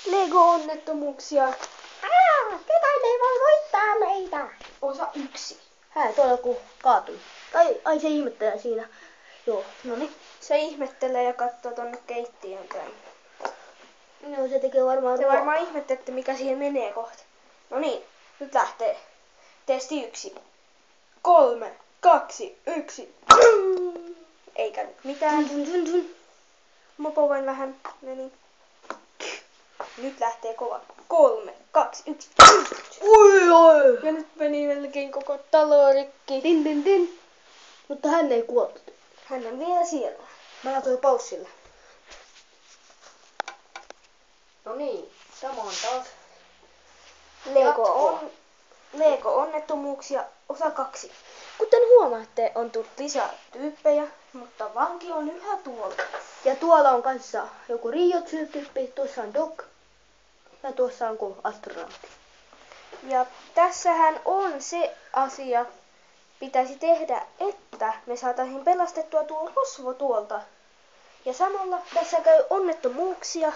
Lego-onnettomuuksia. Ketä ei voi voittaa meitä? Osa 1. Tuolla kun kaatui. Ai se ihmettelee siinä. Joo, no niin. Se ihmettelee ja katsoo tonne keittiön päin. No se tekee varmaan Se varmaan ihmettelette, mikä siihen menee kohta. No niin, nyt lähtee. Testi 1. 3, 2, 1. Eikä nyt mitään. Mopo vain vähän meni. Nyt lähtee kova. 3, 2, 1. Oi. Ja nyt meni melkein koko talo rikki. Din. Mutta hän ei kuollut. Hän on vielä siellä. Mä laitoin paussille. No niin, tämä on taas Lego-onnettomuuksia osa 2. Kuten huomaatte, on tullut lisää tyyppejä, mutta vanki on yhä tuolla. Ja tuolla on kanssa joku Riot-tyyppi, tuossa on Doc ja tuossa on astronautti. Ja tässähän on se asia, pitäisi tehdä, että me saataisiin pelastettua tuo rosvo tuolta. Ja samalla tässä käy onnettomuuksia,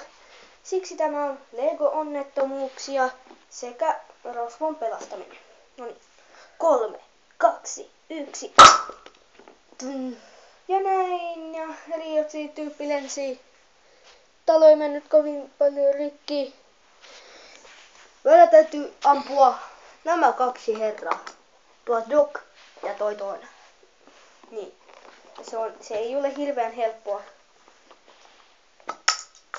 siksi tämä on Lego-onnettomuuksia sekä rosvon pelastaminen. No niin, 3, 2, 1. Ja näin, ja Riotsi-tyyppi lensi. Talo ei mennyt kovin paljon rikki. Meidän täytyy ampua nämä kaksi herraa. Tuo Doc ja toi toinen. Niin, se ei ole hirveän helppoa.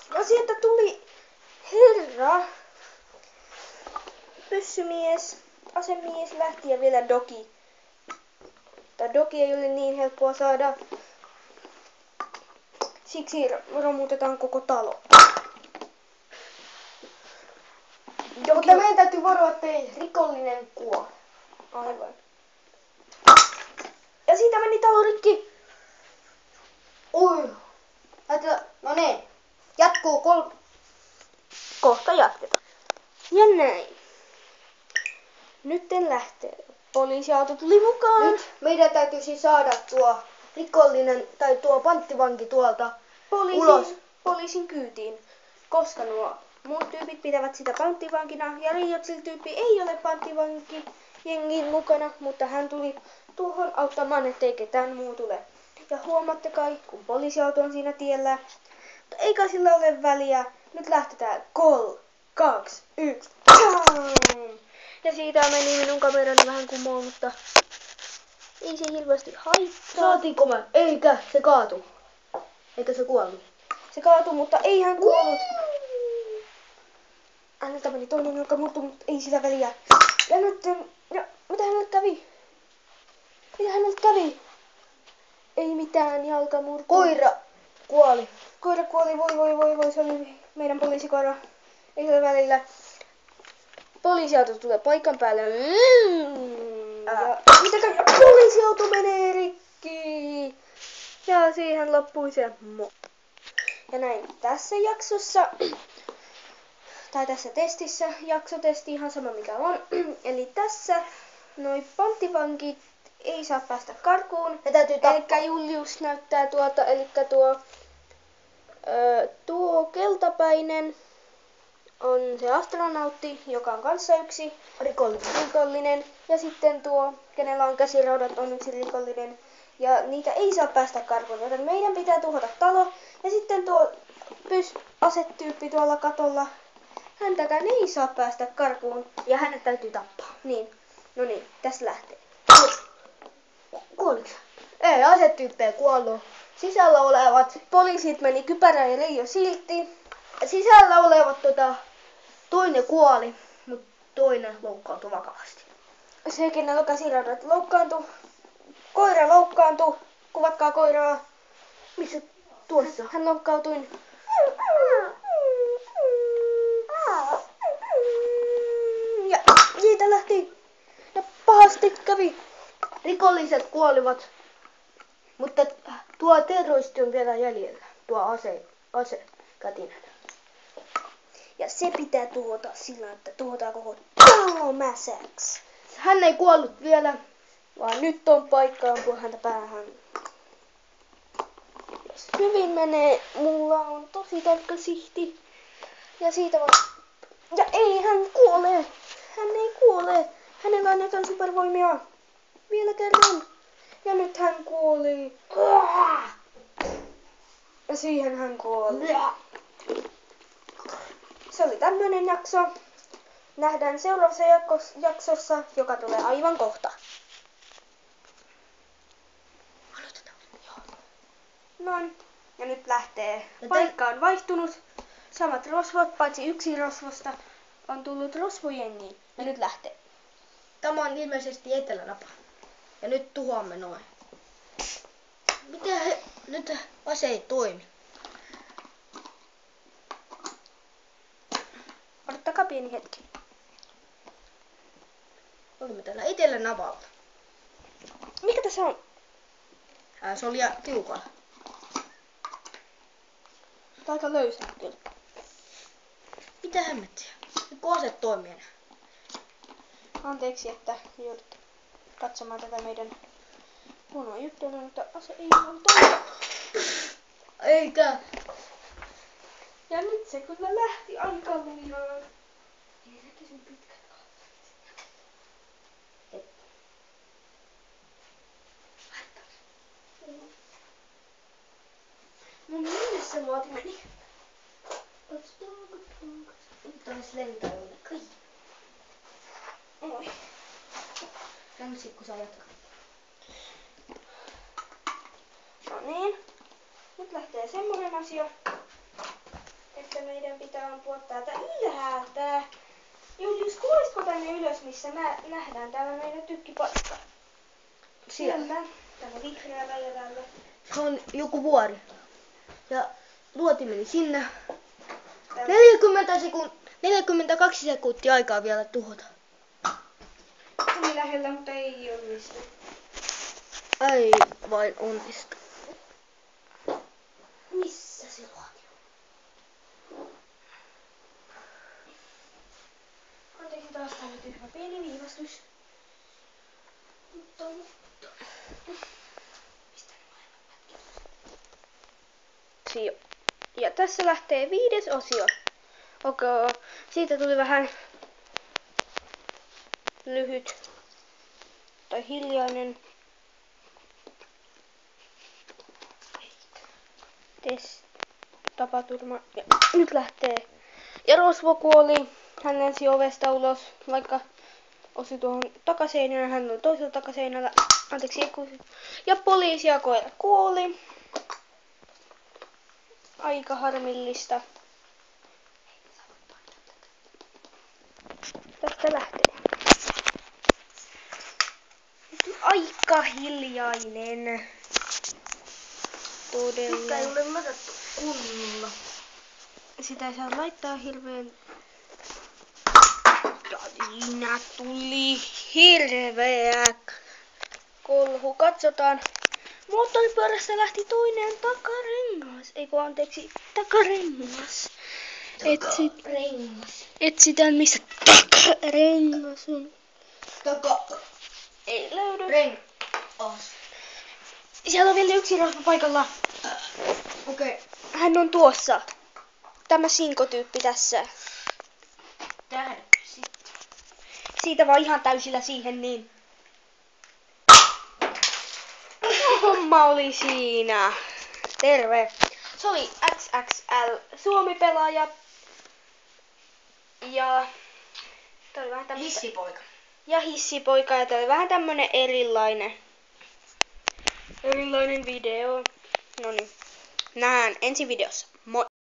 No sieltä tuli herra, pyssymies, asemies lähti ja vielä Doki. Tai Doki ei ole niin helppoa saada. Siksi romutetaan koko talo. Mutta meidän täytyy varoa, ettei rikollinen kuole. Aivan. Ja siitä meni talo rikki. Oi. No niin. Jatkuu Kohta jatketaan. Ja näin. Nytten lähtee. Poliisiauto tuli mukaan. Nyt meidän täytyisi saada tuo rikollinen tai tuo panttivanki tuolta ulos. Poliisin kyytiin. Koska nuo muut tyypit pitävät sitä panttivankina. Ja Riotsil-tyyppi ei ole panttivanki jengin mukana. Mutta hän tuli tuohon auttamaan, ettei ketään muu tule. Ja huomaatte kai, kun poliisiauto on siinä tiellä. Mutta eikä sillä ole väliä. Nyt lähtetään 3, 2, 1. Ja siitä meni minun kamerani vähän kumoon, mutta ei se hirveästi haittaa. Saatiinko me? Eikä, se kaatui. Eikä se kuollut. Se kaatui, mutta ei hän kuollut. Häneltä meni toinen jalka murtu, mutta ei sillä väliä. Ja nyt, mitä hänelle kävi? Mitä hänelle kävi? Ei mitään, jalka murtu. Koira kuoli. Koira kuoli, voi, se oli meidän poliisikoira. Ei sillä välillä. Poliisiauto tulee paikan päälle. Ja mitä käy? Poliisiauto menee rikki. Ja siihen loppui se Ja näin tässä jaksossa, tai tässä testissä, jaksotesti ihan sama mikä on. Eli tässä noi panttivankit ei saa päästä karkuun. Elikkä Julius näyttää tuolta, elikkä tuo keltapäinen on se astronautti, joka on kanssa yksi rikollinen. Ja sitten tuo, kenellä on käsiraudat, on yksi rikollinen. Ja niitä ei saa päästä karkuun, joten meidän pitää tuhota talo. Ja sitten tuo asetyyppi tuolla katolla, häntäkään ei saa päästä karkuun. Ja hänet täytyy tappaa. Niin, no niin, tässä lähtee. Kuoliko? Ei, asetyyppejä kuollut. Sisällä olevat poliisit meni kypärään ja Reijo silti. Sisällä olevat toinen kuoli, mutta toinen loukkaantui vakavasti. Se, kenellä on käsiraudat, loukkaantui. Koira loukkaantui. Kuvatkaa koiraa. Missä tuossa? Hän loukkautui. Ja siitä lähti. Ja pahasti kävi. Rikolliset kuolivat, mutta tuo terroristi on vielä jäljellä. Tuo asekätinen. Ja se pitää tuhota sillä, että tuhotaan koko talo mäsäksi. Hän ei kuollut vielä. Vaan nyt on paikka ampua häntä päähän. Jos hyvin menee, mulla on tosi tarkka sihti. Ja siitä vaan... Ja ei, hän kuolee. Hän ei kuole. Hänellä on jotain supervoimia. Vielä kerran. Ja nyt hän kuoli. Ja siihen hän kuoli. Se oli tämmönen jakso. Nähdään seuraavassa jaksossa, joka tulee aivan kohta. Aloitetaan. Noin. Ja nyt lähtee. Paikka on vaihtunut. Samat rosvot, paitsi yksi rosvosta on tullut rosvojengiin. Ja nyt lähtee. Tämä on ilmeisesti etelänapa. Ja nyt tuhoamme noin. Mitä he... Nyt ase ei toimi. Odottakaa pieni hetki. Olimme täällä etelänavalla. Mikä tässä on? Se oli tiukalla. Tää on aika löysä kyllä. Mitä hämmettiä? Kun ase toimii enää. Anteeksi, että joudut katsomaan tätä meidän huonoa juttua, mutta ase ei ole toimi. Eikä. Ja nyt se kyllä lähti aika lujaan. Ei näkisin pitkät kahdet. No minne se luoti meni? Nyt taisi lentää jonnekin. Oi. Länsi, kun sä jatkat. No niin. Nyt lähtee semmonen asia, että meidän pitää ampua täältä ylhäältä. Julius, kuulisitko tänne ylös, missä nähdään täällä meidän tykkipaikka? Siellä. Täällä vihreällä ja täällä. Se on joku vuori. Ja luoti meni sinne. Täällä. 42 sekuntia aikaa vielä tuhota. Tuli lähellä, mutta ei onnistu. Ei vain onnistu. Missä se luoti on? Anteeksi taas tänne tyhmä pieni viivästys. Mutta. Mistä ne maailman? Ja tässä lähtee 5. osio. Okei, siitä tuli vähän lyhyt tai hiljainen tapaturma. Ja nyt lähtee. Ja Rosvo kuoli. Hän lensi ovesta ulos, vaikka osui tuohon takaseinään. Hän oli toisella takaseinällä. Anteeksi, ja poliisi ja koira kuoli. Aika harmillista. Tästä lähtee. Aika hiljainen. Todella. Sitä ei ole ladattu kunnolla. Sitä ei saa laittaa hirveän. Ja siinä tuli hirveä kolhu. Katsotaan. Moottoripyörästä lähti toinen takarengas. Eikö anteeksi, takarengas. Etsitään missä takarengas on. Ei löydy. Rengas. Siellä on vielä yksi rosvo paikalla. Okei. Hän on tuossa. Tämä sinkotyyppi tässä. Tää sitten. Siitä vaan ihan täysillä siihen niin. Homma oli siinä. Terve. Se oli XXL Suomi-pelaaja. Ja toi oli vähän tämmöistä. Hissipoika. Ja hissipoika, ja toi oli vähän tämmönen erilainen video. Noniin. Nähdään ensi videossa.